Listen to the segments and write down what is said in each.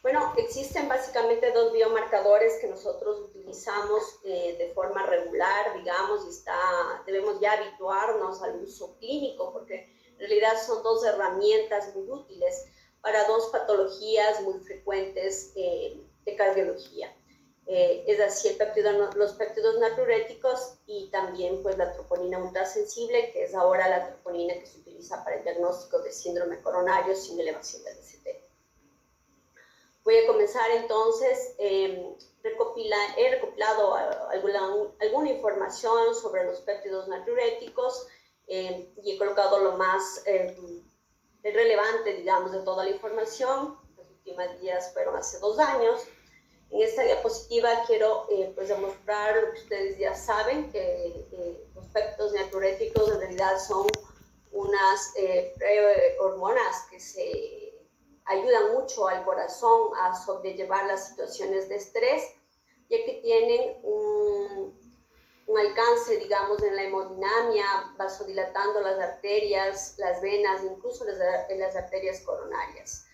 Bueno, existen básicamente dos biomarcadores que nosotros utilizamos de forma regular, digamos, y debemos ya habituarnos al uso clínico, porque en realidad son dos herramientas muy útiles para dos patologías muy frecuentes de cardiología. Es así, los péptidos natriuréticos y también pues, la troponina ultrasensible, que es ahora la troponina que se utiliza para el diagnóstico de síndrome coronario sin elevación del DCT. Voy a comenzar entonces, he recopilado alguna información sobre los péptidos natriuréticos y he colocado lo más relevante, digamos, de toda la información. Los últimos días fueron hace 2 años. En esta diapositiva quiero pues demostrar lo que ustedes ya saben, que los péptidos natriuréticos en realidad son unas hormonas que se ayudan mucho al corazón a sobrellevar las situaciones de estrés, ya que tienen un alcance, digamos, en la hemodinamia, vasodilatando las arterias, las venas, incluso las arterias coronarias.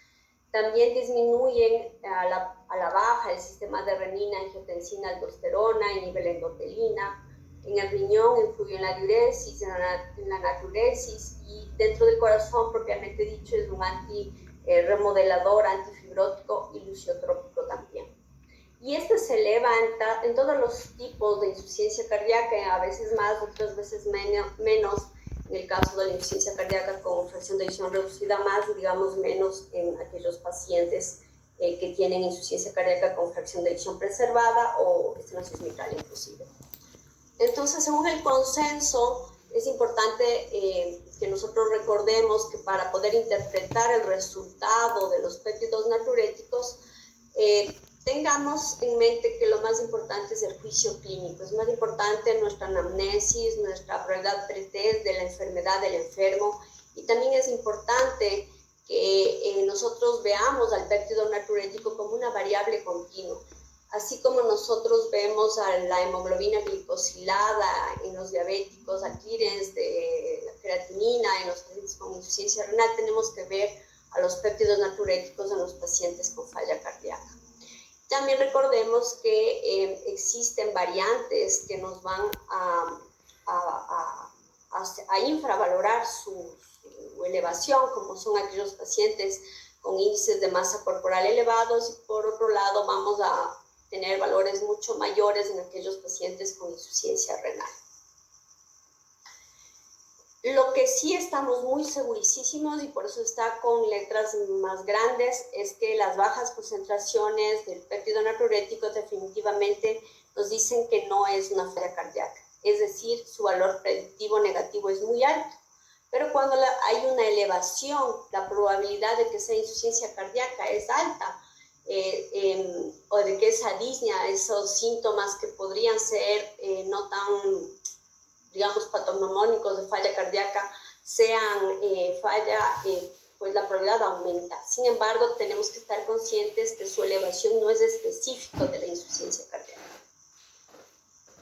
También disminuyen a la baja el sistema de renina, angiotensina, aldosterona y nivel endotelina. En el riñón influye en la diuresis, en la natriuresis, y dentro del corazón, propiamente dicho, es un remodelador, antifibrótico y luciotrópico también. Y este se eleva en todos los tipos de insuficiencia cardíaca, a veces más, otras veces menos. En el caso de la insuficiencia cardíaca con fracción de eyección reducida, más, digamos, menos en aquellos pacientes que tienen insuficiencia cardíaca con fracción de eyección preservada o estenosis mitral inclusive. Entonces, según el consenso, es importante que nosotros recordemos que para poder interpretar el resultado de los péptidos natriuréticos, tengamos en mente que lo más importante es el juicio clínico. Es más importante nuestra anamnesis, nuestra probabilidad pretest de la enfermedad del enfermo, y también es importante que nosotros veamos al péptido natriurético como una variable continua. Así como nosotros vemos a la hemoglobina glicosilada en los diabéticos, a clearance de la creatinina en los pacientes con insuficiencia renal, tenemos que ver a los péptidos natriuréticos en los pacientes con falla cardíaca. También recordemos que existen variantes que nos van a infravalorar su elevación, como son aquellos pacientes con índices de masa corporal elevados, y por otro lado vamos a tener valores mucho mayores en aquellos pacientes con insuficiencia renal. Lo que sí estamos muy segurísimos, y por eso está con letras más grandes, es que las bajas concentraciones del péptido natriurético definitivamente nos dicen que no es una falla cardíaca. Es decir, su valor predictivo negativo es muy alto. Pero cuando hay una elevación, la probabilidad de que sea insuficiencia cardíaca es alta, o de que esa disnea, esos síntomas que podrían ser no tan, digamos, patognomónicos de falla cardíaca, sean pues la probabilidad aumenta. Sin embargo, tenemos que estar conscientes que su elevación no es específico de la insuficiencia cardíaca.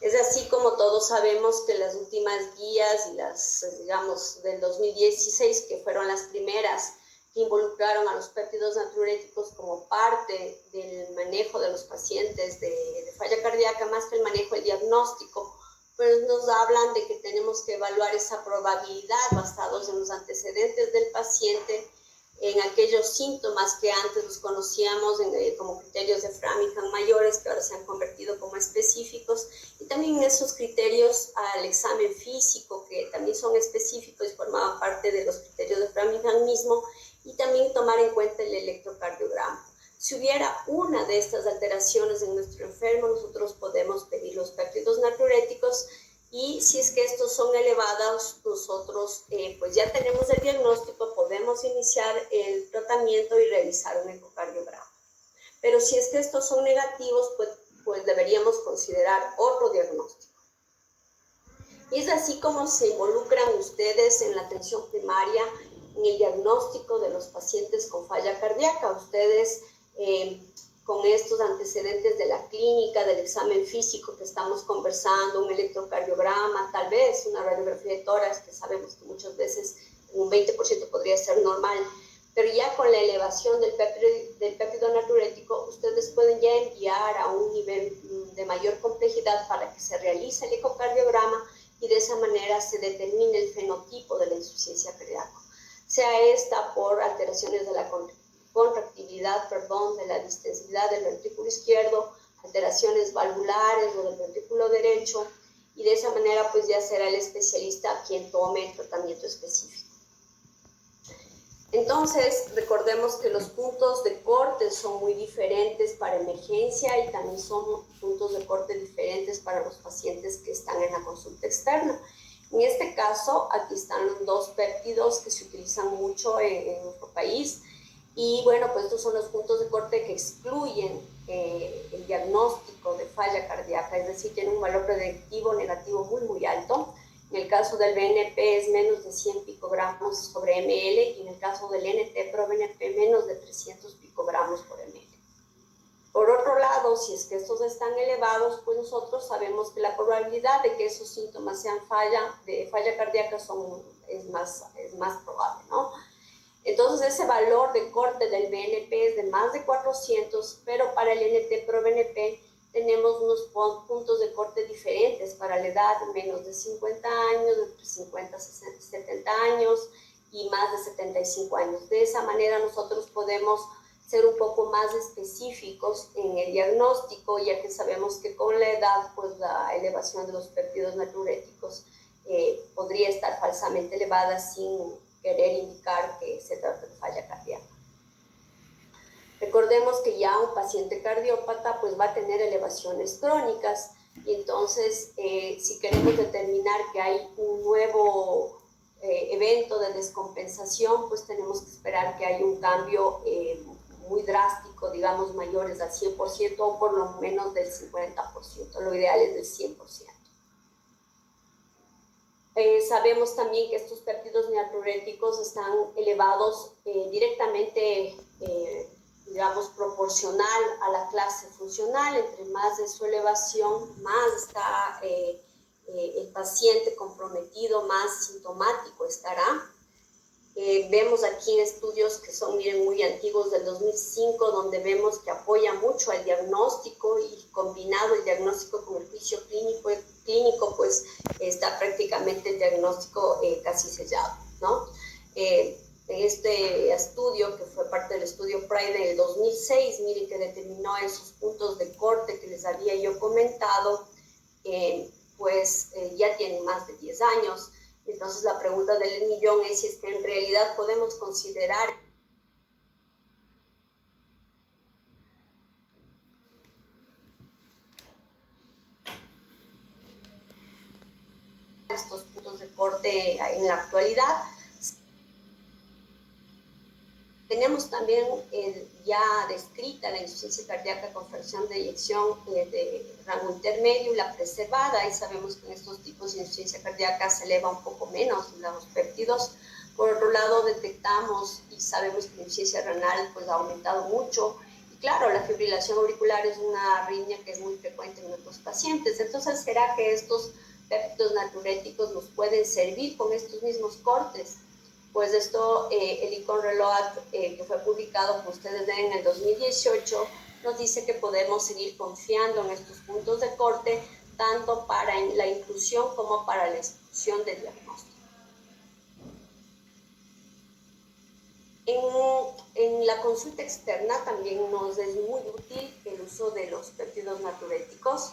Es así como todos sabemos que las últimas guías y las, digamos, del 2016, que fueron las primeras que involucraron a los péptidos natriuréticos como parte del manejo de los pacientes de falla cardíaca, más que el manejo, el diagnóstico, pues nos hablan de que tenemos que evaluar esa probabilidad basados en los antecedentes del paciente, en aquellos síntomas que antes los conocíamos como criterios de Framingham mayores, que ahora se han convertido como específicos, y también esos criterios al examen físico, que también son específicos y formaban parte de los criterios de Framingham mismo, y también tomar en cuenta el electrocardiograma. Si hubiera una de estas alteraciones en nuestro enfermo, nosotros podemos pedir los péptidos natriuréticos, y si es que estos son elevados, nosotros pues ya tenemos el diagnóstico, podemos iniciar el tratamiento y realizar un ecocardiograma. Pero si es que estos son negativos, pues deberíamos considerar otro diagnóstico. Y es así como se involucran ustedes en la atención primaria, en el diagnóstico de los pacientes con falla cardíaca. Ustedes con estos antecedentes de la clínica, del examen físico que estamos conversando, un electrocardiograma, tal vez una radiografía de tórax, que sabemos que muchas veces en un 20% podría ser normal, pero ya con la elevación del péptido natriurético, ustedes pueden ya enviar a un nivel de mayor complejidad para que se realice el ecocardiograma y de esa manera se determine el fenotipo de la insuficiencia cardíaca, sea esta por alteraciones de la contractilidad, de la distensibilidad del ventrículo izquierdo, alteraciones valvulares o del ventrículo derecho, y de esa manera pues ya será el especialista quien tome el tratamiento específico. Entonces, recordemos que los puntos de corte son muy diferentes para emergencia y también son puntos de corte diferentes para los pacientes que están en la consulta externa. En este caso, aquí están los dos péptidos que se utilizan mucho en nuestro país. Y bueno, pues estos son los puntos de corte que excluyen el diagnóstico de falla cardíaca, es decir, tienen un valor predictivo negativo muy alto. En el caso del BNP es menos de 100 picogramos sobre ml y en el caso del NT-proBNP menos de 300 picogramos por ml. Por otro lado, si es que estos están elevados, pues nosotros sabemos que la probabilidad de que esos síntomas sean falla cardíaca es más probable, ¿no? Entonces ese valor de corte del BNP es de más de 400, pero para el NT-proBNP tenemos unos puntos de corte diferentes para la edad, menos de 50 años, entre 50 y 70 años y más de 75 años. De esa manera nosotros podemos ser un poco más específicos en el diagnóstico, ya que sabemos que con la edad, pues la elevación de los péptidos natriuréticos podría estar falsamente elevada sin querer indicar que se trata de falla cardíaca. Recordemos que ya un paciente cardiópata pues va a tener elevaciones crónicas y entonces si queremos determinar que hay un nuevo evento de descompensación, pues tenemos que esperar que haya un cambio muy drástico, digamos mayores al 100% o por lo menos del 50%, lo ideal es del 100%. Sabemos también que estos péptidos natriuréticos están elevados directamente, digamos, proporcional a la clase funcional. Entre más de su elevación, más está el paciente comprometido, más sintomático estará. Vemos aquí estudios que son, miren, muy antiguos del 2005, donde vemos que apoya mucho al diagnóstico y combinado el diagnóstico con el juicio clínico, pues está prácticamente el diagnóstico casi sellado, ¿no? En este estudio, que fue parte del estudio PRIDE del 2006, miren que determinó esos puntos de corte que les había yo comentado, pues ya tienen más de 10 años. Entonces la pregunta del millón es si es que en realidad podemos considerar estos puntos de corte en la actualidad. Tenemos también ya descrita la insuficiencia cardíaca con fracción de eyección de rango intermedio y la preservada, y sabemos que en estos tipos de insuficiencia cardíaca se eleva un poco menos los péptidos. Por otro lado, detectamos y sabemos que la insuficiencia renal pues, ha aumentado mucho. Y claro, la fibrilación auricular es una arritmia que es muy frecuente en nuestros pacientes. Entonces, ¿será que estos péptidos natriuréticos nos pueden servir con estos mismos cortes? Pues esto, el ICON Reload, que fue publicado, como ustedes ven, en el 2018, nos dice que podemos seguir confiando en estos puntos de corte, tanto para la inclusión como para la exclusión del diagnóstico. En la consulta externa también nos es muy útil el uso de los péptidos natriuréticos.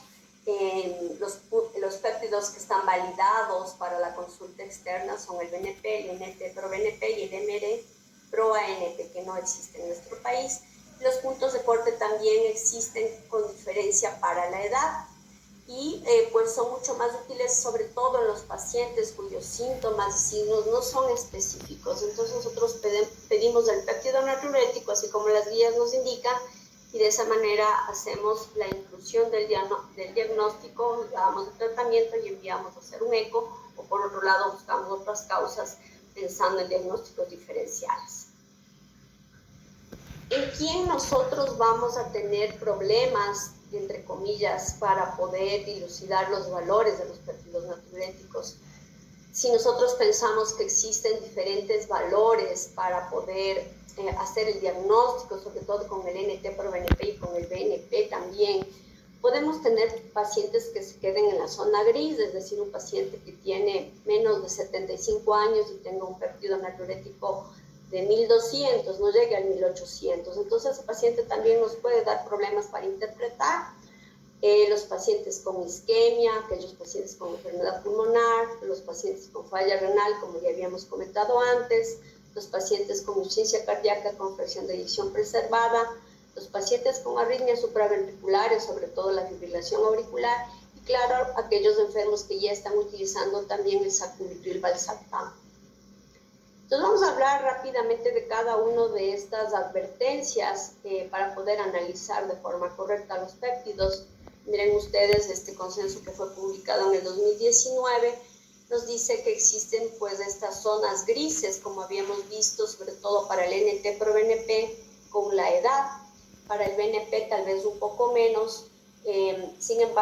Los péptidos que están validados para la consulta externa son el BNP, el NT-proBNP y el MR-ProANP, que no existe en nuestro país. Los puntos de corte también existen con diferencia para la edad y pues son mucho más útiles, sobre todo en los pacientes cuyos síntomas y signos no son específicos. Entonces nosotros pedimos el péptido natriurético, así como las guías nos indican, y de esa manera hacemos la inclusión del diagnóstico, damos el tratamiento y enviamos a hacer un eco, o por otro lado buscamos otras causas pensando en diagnósticos diferenciales. ¿En quién nosotros vamos a tener problemas, entre comillas, para poder dilucidar los valores de los péptidos natriuréticos? si nosotros pensamos que existen diferentes valores para poder hacer el diagnóstico, sobre todo con el NT-proBNP y con el BNP también, podemos tener pacientes que se queden en la zona gris, es decir, un paciente que tiene menos de 75 años y tenga un péptido natriurético de 1200, no llegue al 1800. Entonces, ese paciente también nos puede dar problemas para interpretar. Los pacientes con isquemia, aquellos pacientes con enfermedad pulmonar, los pacientes con falla renal, como ya habíamos comentado antes, los pacientes con insuficiencia cardíaca con fracción de eyección preservada, los pacientes con arritmias supraventriculares, sobre todo la fibrilación auricular, y claro, aquellos enfermos que ya están utilizando también el sacubitril valsartán. Entonces vamos a hablar rápidamente de cada una de estas advertencias para poder analizar de forma correcta los péptidos. Miren ustedes este consenso que fue publicado en el 2019, nos dice que existen pues estas zonas grises, como habíamos visto, sobre todo para el NT-proBNP con la edad, para el BNP tal vez un poco menos, sin embargo,